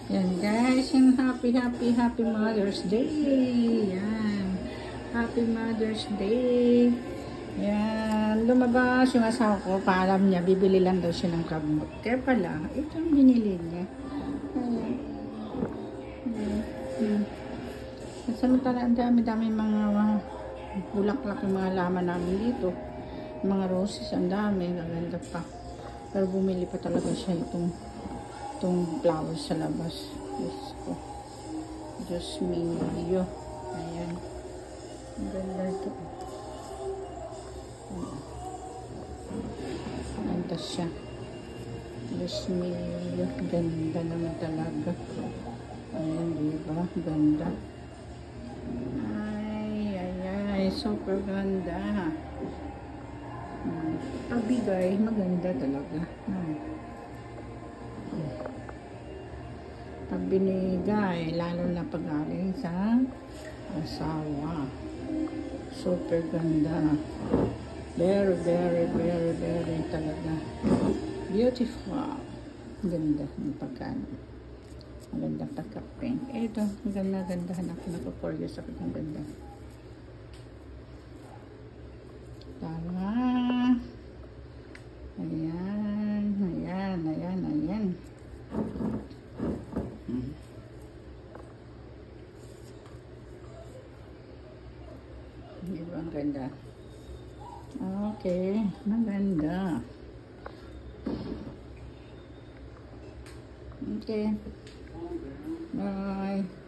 Yan guys, yung happy Mother's Day. Yan. Happy Mother's Day. Yan. Lumabas yung asawa ko. Paalam niya, bibili lang daw siya ng kabot. Kaya pala, ito yung binili niya. Ayan. Samantala, ang dami-dami mga bulaklak yung mga laman namin dito. Mga roses, ang dami. Gaganda pa. Pero bumili pa talaga siya itong flowers sa labas. Diyos ko. Diyos mio. Ayan. Ang ganda ito. Ganda siya. Diyos mio. Ganda naman talaga. Ayan, diba? Ganda. Ay, super ganda. Pabigay, maganda talaga. Pag binigay, lalo na pag galing sa asawa. Super ganda. Very talaga. Beautiful. Ganda ng pagkano. Magandang pagka-pink. Ito, ganda-gandahan ako. Naku-curious ako ng ganda. Tama. Ayan. Diba ang ganda? Okay, maganda. Okay. Bye.